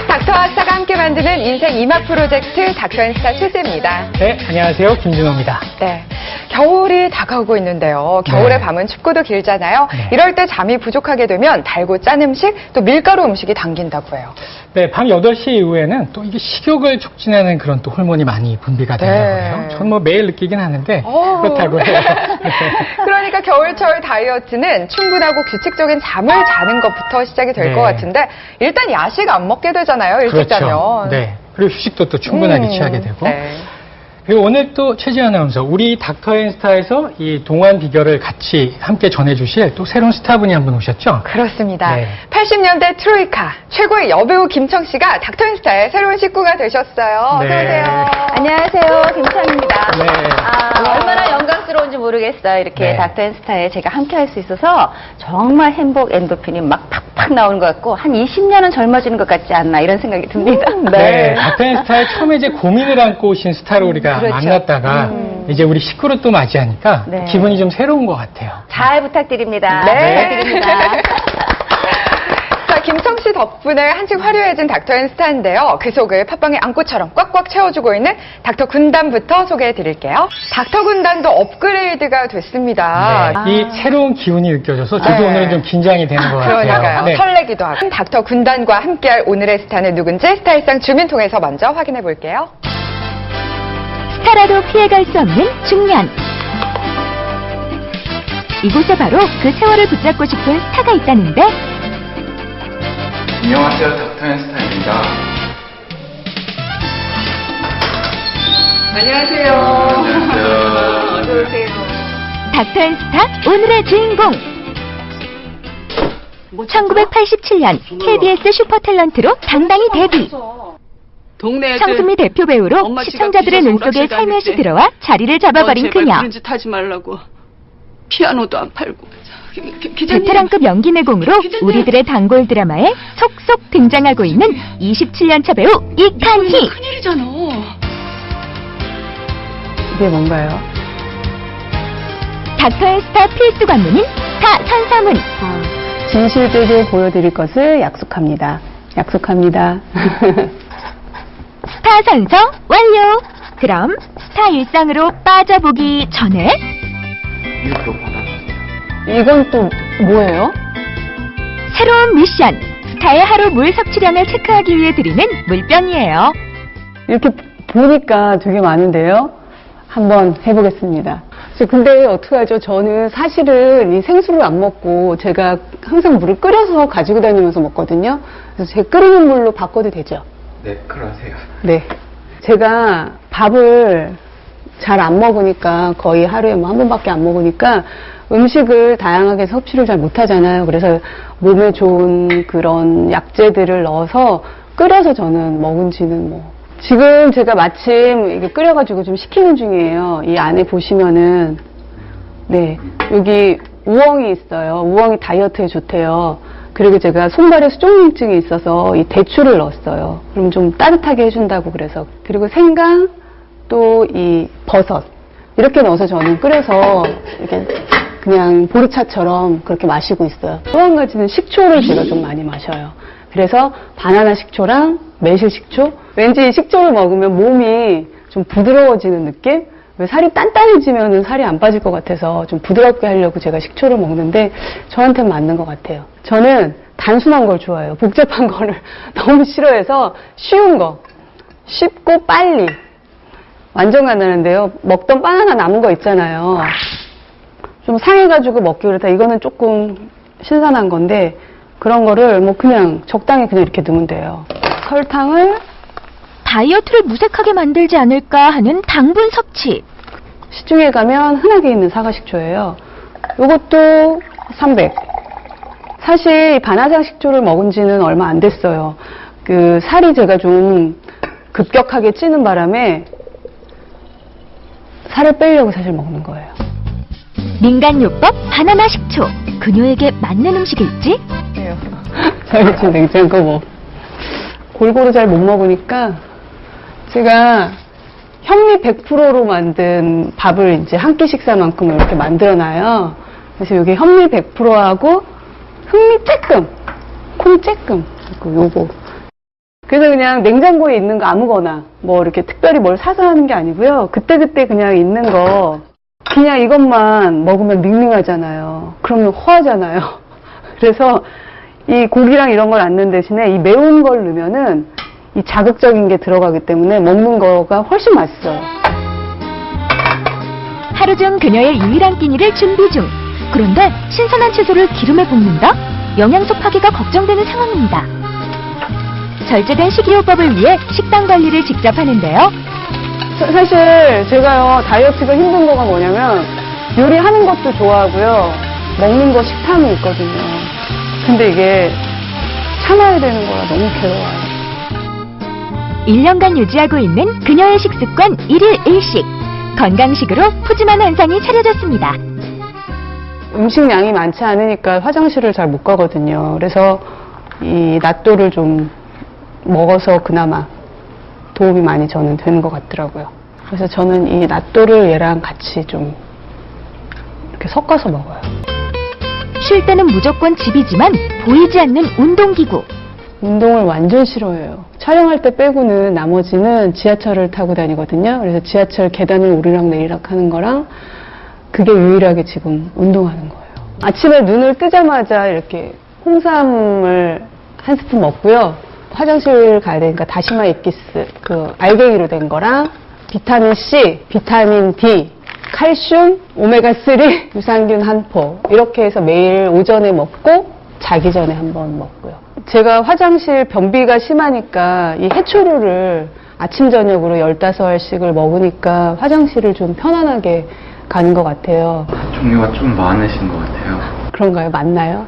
닥터와 스타가 함께 만드는 인생 2막 프로젝트 닥터앤스타 최세입니다. 네, 안녕하세요. 김준호입니다. 네, 겨울이 다가오고 있는데요. 겨울의 네. 밤은 춥고도 길잖아요. 네. 이럴 때 잠이 부족하게 되면 달고 짠 음식, 또 밀가루 음식이 당긴다고 해요. 네, 밤 8시 이후에는 또 이게 식욕을 촉진하는 그런 또 호르몬이 많이 분비가 된다고 해요. 전 뭐 매일 느끼긴 하는데 그렇다고 해요. 네. 그러니까 겨울철 다이어트는 충분하고 규칙적인 잠을 자는 것부터 시작이 될 네. 것 같은데 일단 야식 안 먹게 되잖아요. 일찍 그렇죠. 자면. 네. 그리고 휴식도 또 충분하게 취하게 되고. 네. 그리고 오늘 또 최지은 아나운서, 우리 닥터앤스타에서 이 동안 비결을 같이 함께 전해주실 또 새로운 스타분이 한 분 오셨죠? 그렇습니다. 네. 80년대 트로이카 최고의 여배우 김청 씨가 닥터앤스타의 새로운 식구가 되셨어요. 네. 어서 오세요. 안녕하세요. 김창입니다. 네. 얼마나 영광스러운지 모르겠어요. 이렇게 네. 닥터앤스타에 제가 함께 할 수 있어서 정말 행복 엔도핀이 막 팍팍 나오는 것 같고 한 20년은 젊어지는 것 같지 않나 이런 생각이 듭니다. 네. 닥터앤스타에 처음에 이제 고민을 안고 오신 스타로 우리가 그렇죠. 만났다가 이제 우리 식구를 또 맞이하니까 네. 기분이 좀 새로운 것 같아요. 잘 부탁드립니다. 네. 부탁드립니다. 자, 김청 씨 덕분에 한층 화려해진 닥터앤스타인데요. 그 속을 팥빵의 안고처럼 꽉꽉 채워주고 있는 닥터 군단부터 소개해 드릴게요. 닥터 군단도 업그레이드가 됐습니다. 네. 이 새로운 기운이 느껴져서 저도 네. 오늘은 좀 긴장이 되는 것 같아요. 그러니까요. 네. 설레기도 하고. 닥터 군단과 함께할 오늘의 스타는 누군지 스타일상 주민 통해서 먼저 확인해 볼게요. 스타라도 피해갈 수 없는 중년. 이곳에 바로 그 세월을 붙잡고 싶은 스타가 있다는데 안녕하세요, 닥터앤스타입니다. 안녕하세요. 안녕하세요. 어서오세요. 닥터앤스타 오늘의 주인공. 1987년 KBS 슈퍼탤런트로 당당히 데뷔. 동네 성수미 대표 배우로 엄마 시청자들의 지갑 눈속에 뒤져서 살며시 오락실 들어와 자리를 잡아버린 제발 그녀. 그런 짓 하지 말라고. 피아노도 안 팔고. 기자님. 베테랑급 연기 내공으로 우리들의 단골 드라마에 속속 등장하고 있는 27년차 배우 이칸희. 큰일이잖아. 이게 뭔가요? 닥터앤스타 필수 관문인 스타 선사문. 진실되게 보여드릴 것을 약속합니다. 약속합니다. 스타 선서 완료. 그럼 스타 일상으로 빠져보기 전에 이것도 받아주세요. 이건 또 뭐예요? 새로운 미션. 스타의 하루 물 섭취량을 체크하기 위해 드리는 물병이에요. 이렇게 보니까 되게 많은데요. 한번 해보겠습니다. 근데 어떡하죠? 저는 사실은 이 생수를 안 먹고 제가 항상 물을 끓여서 가지고 다니면서 먹거든요. 그래서 제가 끓이는 물로 바꿔도 되죠? 네, 그러세요. 네. 제가 밥을 잘 안 먹으니까 거의 하루에 뭐 한 번밖에 안 먹으니까 음식을 다양하게 섭취를 잘 못하잖아요. 그래서 몸에 좋은 그런 약재들을 넣어서 끓여서 저는 먹은 지는 뭐. 지금 제가 마침 이게 끓여가지고 좀 식히는 중이에요. 이 안에 보시면은, 네. 여기 우엉이 있어요. 우엉이 다이어트에 좋대요. 그리고 제가 손발에 수족냉증이 있어서 이 대추를 넣었어요. 그럼 좀 따뜻하게 해준다고 그래서. 그리고 생강, 또 이 버섯. 이렇게 넣어서 저는 끓여서 이렇게 그냥 보르차처럼 그렇게 마시고 있어요. 또 한 가지는 식초를 제가 좀 많이 마셔요. 그래서 바나나 식초랑 매실 식초. 왠지 이 식초를 먹으면 몸이 좀 부드러워지는 느낌? 왜 살이 단단해지면 살이 안 빠질 것 같아서 좀 부드럽게 하려고 제가 식초를 먹는데 저한테는 맞는 것 같아요. 저는 단순한 걸 좋아해요. 복잡한 거를 너무 싫어해서 쉬운 거. 쉽고 빨리. 완전 간단한데요. 먹던 바나나 남은 거 있잖아요. 좀 상해가지고 먹기 그렇다. 이거는 조금 신선한 건데 그런 거를 뭐 그냥 적당히 그냥 이렇게 넣으면 돼요. 설탕을 다이어트를 무색하게 만들지 않을까 하는 당분 섭취. 시중에 가면 흔하게 있는 사과식초예요. 이것도 300. 사실 바나나 식초를 먹은 지는 얼마 안 됐어요. 그 살이 제가 좀 급격하게 찌는 바람에 살을 빼려고 사실 먹는 거예요. 민간요법 바나나 식초. 그녀에게 맞는 음식일지? 저희 지금 냉장고 뭐 골고루 잘 못 먹으니까 제가 현미 100%로 만든 밥을 이제 한 끼 식사만큼 이렇게 만들어놔요. 그래서 여기 현미 100%하고 흑미 조금 콩쬐끔 요거. 그래서 그냥 냉장고에 있는 거 아무거나 뭐 이렇게 특별히 뭘 사서 하는 게 아니고요. 그때그때 그냥 있는 거 그냥 이것만 먹으면 밍밍하잖아요. 그러면 허하잖아요. 그래서 이 고기랑 이런 걸 안 넣는 대신에 이 매운 걸 넣으면은 이 자극적인 게 들어가기 때문에 먹는 거가 훨씬 맛있어요. 하루 중 그녀의 유일한 끼니를 준비 중. 그런데 신선한 채소를 기름에 볶는다? 영양소 파괴가 걱정되는 상황입니다. 절제된 식이요법을 위해 식단 관리를 직접 하는데요. 사실 제가요 다이어트가 힘든 거가 뭐냐면 요리하는 것도 좋아하고요. 먹는 거 식탐이 있거든요. 근데 이게 참아야 되는 거라 너무 괴로워요. 1년간 유지하고 있는 그녀의 식습관 1일 1식. 건강식으로 푸짐한 한상이 차려졌습니다. 음식량이 많지 않으니까 화장실을 잘 못 가거든요. 그래서 이 낫또를 좀 먹어서 그나마 도움이 많이 저는 되는 것 같더라고요. 그래서 저는 이 낫또를 얘랑 같이 좀 이렇게 섞어서 먹어요. 쉴 때는 무조건 집이지만 보이지 않는 운동기구. 운동을 완전 싫어해요. 촬영할 때 빼고는 나머지는 지하철을 타고 다니거든요. 그래서 지하철 계단을 오르락 내리락 하는 거랑 그게 유일하게 지금 운동하는 거예요. 아침에 눈을 뜨자마자 이렇게 홍삼을 한 스푼 먹고요. 화장실 가야 되니까 다시마 엑기스, 그 알갱이로 된 거랑 비타민 C, 비타민 D, 칼슘, 오메가3, 유산균 한 포 이렇게 해서 매일 오전에 먹고 자기 전에 한번 먹고요. 제가 화장실 변비가 심하니까 이 해초류를 아침 저녁으로 15알씩을 먹으니까 화장실을 좀 편안하게 가는 것 같아요. 종류가 좀 많으신 것 같아요. 그런가요? 맞나요?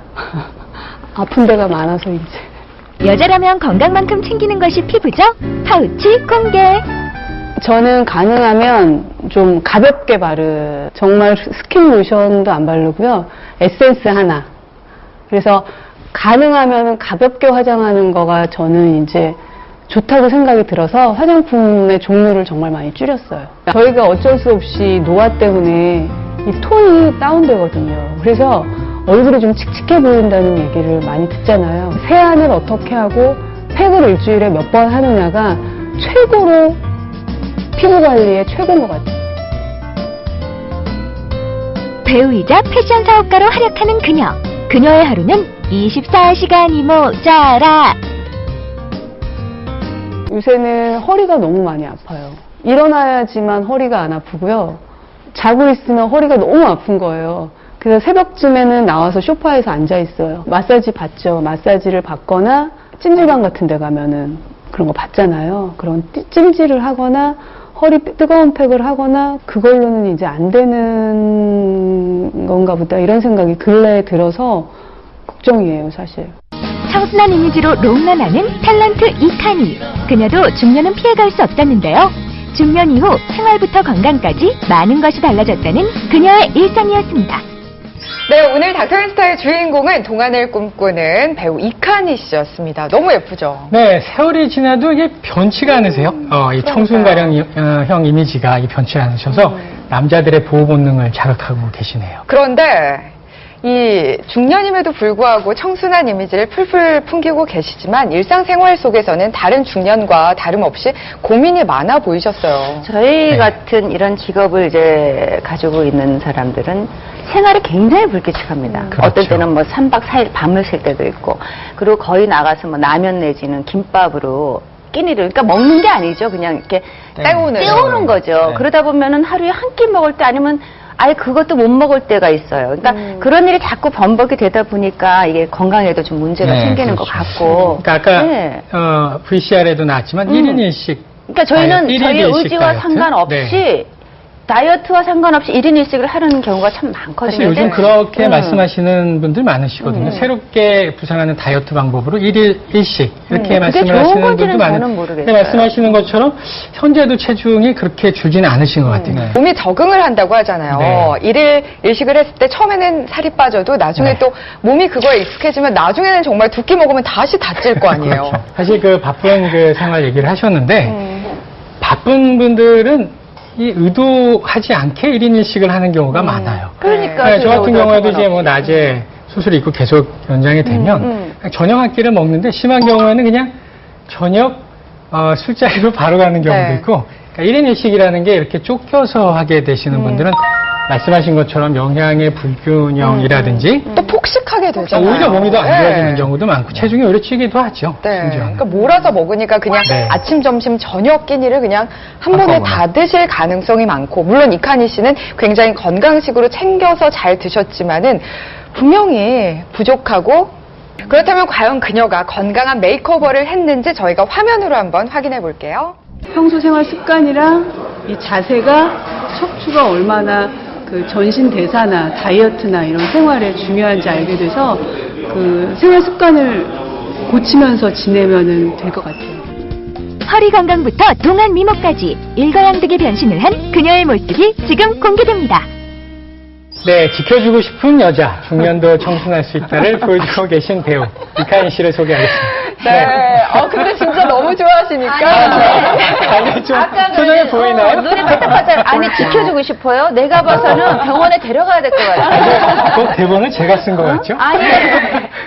아픈 데가 많아서 이제. 여자라면 건강만큼 챙기는 것이 피부죠? 파우치 공개. 저는 가능하면 좀 가볍게 정말 스킨 로션도 안 바르고요. 에센스 하나. 그래서 가능하면 가볍게 화장하는 거가 저는 이제 좋다고 생각이 들어서 화장품의 종류를 정말 많이 줄였어요. 저희가 어쩔 수 없이 노화 때문에 이 톤이 다운되거든요. 그래서 얼굴이 좀 칙칙해 보인다는 얘기를 많이 듣잖아요. 세안을 어떻게 하고 팩을 일주일에 몇 번 하느냐가 최고로 피부 관리에 최고인 것 같아요. 배우이자 패션 사업가로 활약하는 그녀. 그녀의 하루는 24시간이 모자라. 요새는 허리가 너무 많이 아파요. 일어나야지만 허리가 안 아프고요. 자고 있으면 허리가 너무 아픈 거예요. 그래서 새벽쯤에는 나와서 소파에서 앉아 있어요. 마사지 받죠. 마사지를 받거나 찜질방 같은 데 가면은 그런 거 받잖아요. 그런 찜질을 하거나 허리 뜨거운 팩을 하거나 그걸로는 이제 안 되는 건가 보다 이런 생각이 근래에 들어서 걱정이에요, 사실. 청순한 이미지로 롱런하는 탤런트 이칸이. 그녀도 중년은 피해갈 수 없었는데요. 중년 이후 생활부터 건강까지 많은 것이 달라졌다는 그녀의 일상이었습니다. 네, 오늘 닥터앤스타의 주인공은 동안을 꿈꾸는 배우 이칸희 씨였습니다. 너무 예쁘죠? 네, 세월이 지나도 이게 변치가 않으세요. 이 청순가령형 이미지가 변치 않으셔서 남자들의 보호 본능을 자극하고 계시네요. 그런데 이 중년임에도 불구하고 청순한 이미지를 풀풀 풍기고 계시지만 일상생활 속에서는 다른 중년과 다름없이 고민이 많아 보이셨어요. 저희 네. 같은 이런 직업을 이제 가지고 있는 사람들은 생활이 굉장히 불규칙합니다. 그렇죠. 어떨 때는 뭐 3박 4일 밤을 샐 때도 있고, 그리고 거의 나가서 뭐 라면 내지는 김밥으로 끼니를, 그러니까 먹는 게 아니죠. 그냥 이렇게 때우는 거죠. 네. 그러다 보면은 하루에 한 끼 먹을 때 아니면 아예 그것도 못 먹을 때가 있어요. 그러니까 그런 일이 자꾸 번복이 되다 보니까 이게 건강에도 좀 문제가 네, 생기는 그렇죠. 것 같고. 그러니까 아까 네. VCR에도 나왔지만 1인 1식. 그러니까 저희는 일인 저희 일식 의지와 다이어트? 상관없이 네. 다이어트와 상관없이 1인 1식을 하는 경우가 참 많거든요. 사실 요즘 근데 그렇게 말씀하시는 분들 많으시거든요. 새롭게 구상하는 다이어트 방법으로 1일 1식 이렇게 그게 좋은 말씀하시는 건지는 분도 저는 많은데 모르겠어요. 말씀하시는 것처럼 현재도 체중이 그렇게 줄지는 않으신 것 같아요. 몸이 적응을 한다고 하잖아요. 네. 일일 일식을 했을 때 처음에는 살이 빠져도 나중에 네. 또 몸이 그거에 익숙해지면 나중에는 정말 2끼 먹으면 다시 다 찔 거 아니에요. 그렇죠. 사실 그 바쁜 그 생활 얘기를 하셨는데 바쁜 분들은 이 의도하지 않게 1인 1식을 하는 경우가 많아요. 그러니까 네, 저 같은 의도와 경우에도 이제 뭐 상관없이. 낮에 수술이 있고 계속 연장이 되면 저녁 한 끼를 먹는데 심한 경우에는 그냥 저녁 술자리로 바로 가는 경우도 네. 있고 그러니까 1인 1식이라는 게 이렇게 쫓겨서 하게 되시는 분들은 말씀하신 것처럼 영양의 불균형이라든지 또 폭식하게 되잖아요. 오히려 몸이 더 안 네. 좋아지는 경우도 많고 체중이 오히려 찌기도 하죠. 네. 심지어는. 그러니까 몰아서 먹으니까 그냥 네. 아침, 점심, 저녁 끼니를 그냥 한 번에 한꺼번에. 다 드실 가능성이 많고, 물론 이칸희 씨는 굉장히 건강식으로 챙겨서 잘 드셨지만은 분명히 부족하고, 그렇다면 과연 그녀가 건강한 메이크오버를 했는지 저희가 화면으로 한번 확인해 볼게요. 평소 생활 습관이랑 이 자세가 척추가 얼마나 그 전신 대사나 다이어트나 이런 생활에 중요한지 알게 돼서 그 생활 습관을 고치면서 지내면은 될 것 같아요. 허리 건강부터 동안 미모까지 일거양득의 변신을 한 그녀의 모습이 지금 공개됩니다. 네, 지켜주고 싶은 여자, 중년도 청순할 수 있다를 보여주고 계신 배우 이칸희 씨를 소개하겠습니다. 네. 근데 진짜 너무 좋아하시니까. 아니, 좀 표정이 보이나요? 눈이 반짝반짝. 아니, 지켜주고 싶어요? 내가 봐서는 병원에 데려가야 될 것 같아요. 그 대본을 제가 쓴 것 같죠? 아니,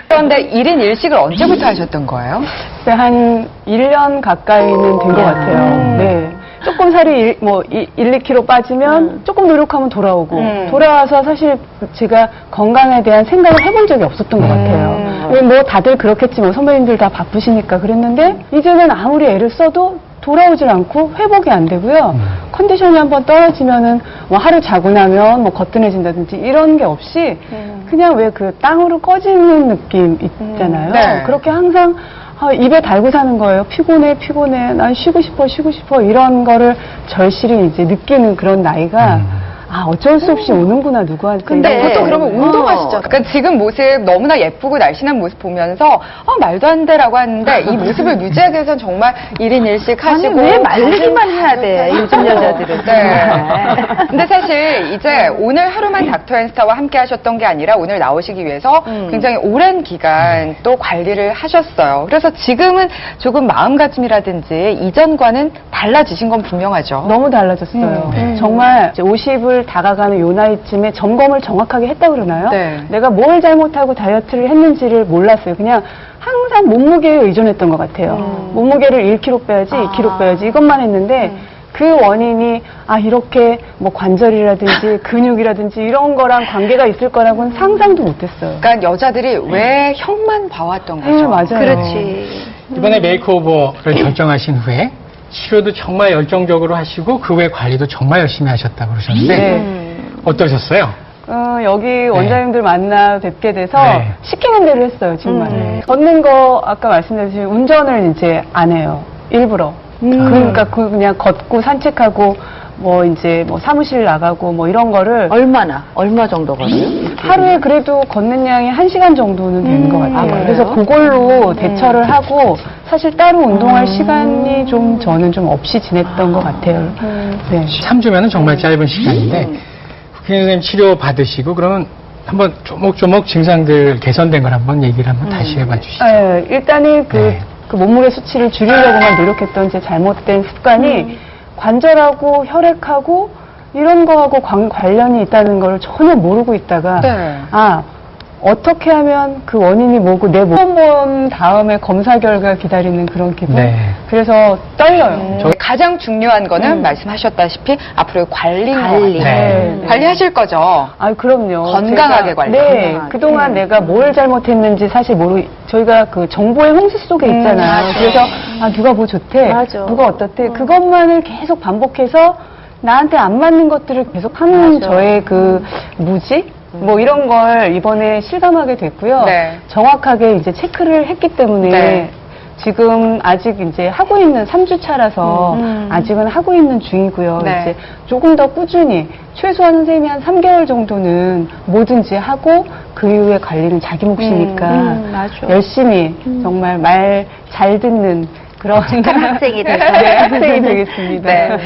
그런데 1인 1식을 언제부터 하셨던 거예요? 네, 한 1년 가까이는 된 것 같아요. 네. 조금 살이 1-2kg 빠지면 조금 노력하면 돌아오고 돌아와서 사실 제가 건강에 대한 생각을 해본 적이 없었던 것 같아요. 뭐 다들 그렇겠지만 선배님들 다 바쁘시니까 그랬는데 이제는 아무리 애를 써도 돌아오질 않고 회복이 안 되고요. 컨디션이 한번 떨어지면은 뭐 하루 자고 나면 뭐 거뜬해진다든지 이런 게 없이 그냥 왜 그 땅으로 꺼지는 느낌 있잖아요. 네. 그렇게 항상 입에 달고 사는 거예요. 피곤해. 난 쉬고 싶어. 이런 거를 절실히 이제 느끼는 그런 나이가 어쩔 수 없이 오는구나, 누구한테. 근데 보통 그러면 운동하시죠. 그러니까 지금 모습 너무나 예쁘고 날씬한 모습 보면서 말도 안 돼라고 하는데 이 모습을 유지하기 위해서는 정말 1인 1식 하시고 왜 말리기만 해야 돼, 요즘 여자들은. 네. 근데 사실 이제 오늘 하루만 닥터앤스타와 함께 하셨던 게 아니라 오늘 나오시기 위해서 굉장히 오랜 기간 또 관리를 하셨어요. 그래서 지금은 조금 마음가짐이라든지 이전과는 달라지신 건 분명하죠. 너무 달라졌어요. 정말 이제 50을 다가가는 요 나이쯤에 점검을 정확하게 했다 그러나요? 네. 내가 뭘 잘못하고 다이어트를 했는지를 몰랐어요. 그냥 항상 몸무게에 의존했던 것 같아요. 몸무게를 1kg 빼야지, 2kg 빼야지 이것만 했는데 그 원인이 이렇게 뭐 관절이라든지 근육이라든지 이런 거랑 관계가 있을 거라고는 상상도 못했어요. 그러니까 여자들이 왜 형만 봐왔던 거죠. 네, 맞아요. 그렇지. 이번에 메이크오버를 결정하신 후에 치료도 정말 열정적으로 하시고 그 외 관리도 정말 열심히 하셨다고 그러셨는데 네. 어떠셨어요? 여기 원장님들 만나 뵙게 돼서 네. 시키는 대로 했어요, 정말. 걷는 거 아까 말씀드렸듯이 운전을 이제 안 해요, 일부러. 그러니까 그냥 걷고 산책하고 뭐 이제 뭐 사무실 나가고 뭐 이런 거를 얼마 정도 걸려요? 하루에 그래도 걷는 양이 1시간 정도는 되는 것 같아요. 그래서 그걸로 대처를 하고 사실 따로 운동할 시간이 좀 저는 좀 없이 지냈던 것 같아요. 네. 3주면은 정말 짧은 시간인데 국회 선생님 치료 받으시고 그러면 한번 조목조목 증상들 개선된 걸 한번 얘기를 한번 다시 해봐 주시죠. 일단은 네. 그 몸무게 수치를 줄이려고만 노력했던 제 잘못된 습관이 관절하고 혈액하고 이런 거하고 관련이 있다는 걸 전혀 모르고 있다가 네. 어떻게 하면 그 원인이 뭐고 내 몸 본 다음에 검사 결과 기다리는 그런 기분. 네. 그래서 떨려요. 가장 중요한 거는 말씀하셨다시피 앞으로 관리인 것 관리. 같아요. 네. 관리하실 거죠? 그럼요. 건강하게 관리. 네. 건강하게. 그동안 내가 뭘 잘못했는지 사실 저희가 그 정보의 홍수 속에 있잖아요. 그래서 누가 뭐 좋대. 맞아. 누가 어떻대. 그것만을 계속 반복해서 나한테 안 맞는 것들을 계속 하는 맞아. 저의 그 무지? 뭐 이런 걸 이번에 실감하게 됐고요. 네. 정확하게 이제 체크를 했기 때문에 네. 지금 아직 이제 하고 있는 3주 차라서 아직은 하고 있는 중이고요. 네. 이제 조금 더 꾸준히 최소한 선생님이 한 3개월 정도는 뭐든지 하고 그 이후에 관리는 자기 몫이니까 맞아. 열심히 정말 말 잘 듣는 그런 학생이 돼서. 네, 학생이 되겠습니다. 네.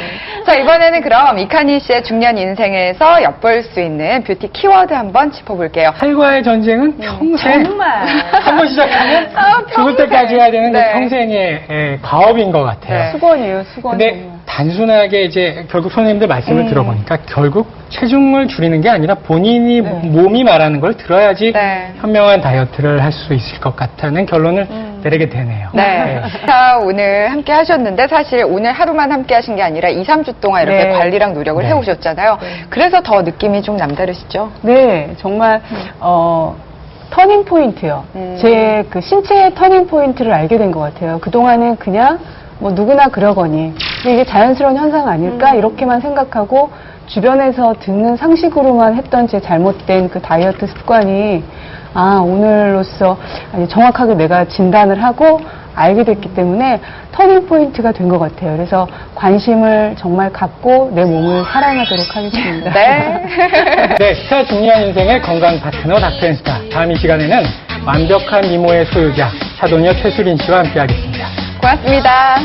자, 이번에는 그럼 이칸희 씨의 중년 인생에서 엿볼 수 있는 뷰티 키워드 한번 짚어볼게요. 살과의 전쟁은 평생 정말. 한 번 시작하면 죽을 때까지 해야 되는 그 평생의 과업인 것 같아요. 수건이에요, 수건. 근데 정말. 단순하게 이제 결국 선생님들 말씀을 들어보니까 결국 체중을 줄이는 게 아니라 본인이 몸이 말하는 걸 들어야지 현명한 다이어트를 할 수 있을 것 같다는 결론을 내리게 되네요. 네. 자, 오늘 함께 하셨는데 사실 오늘 하루만 함께 하신 게 아니라 2, 3주 동안 이렇게 관리랑 노력을 해오셨잖아요. 그래서 더 느낌이 좀 남다르시죠? 네, 정말, 터닝 포인트요. 제 그 신체의 터닝 포인트를 알게 된 것 같아요. 그동안은 그냥 뭐 누구나 그러거니. 근데 이게 자연스러운 현상 아닐까? 이렇게만 생각하고 주변에서 듣는 상식으로만 했던 제 잘못된 그 다이어트 습관이 오늘로써 정확하게 내가 진단을 하고 알게 됐기 때문에 터닝 포인트가 된 것 같아요. 그래서 관심을 정말 갖고 내 몸을 사랑하도록 하겠습니다. 네. 네, 스타 중년 인생의 건강 파트너 닥터앤스타. 다음 이 시간에는 완벽한 미모의 소유자 샤도니어 최수린 씨와 함께하겠습니다. 고맙습니다.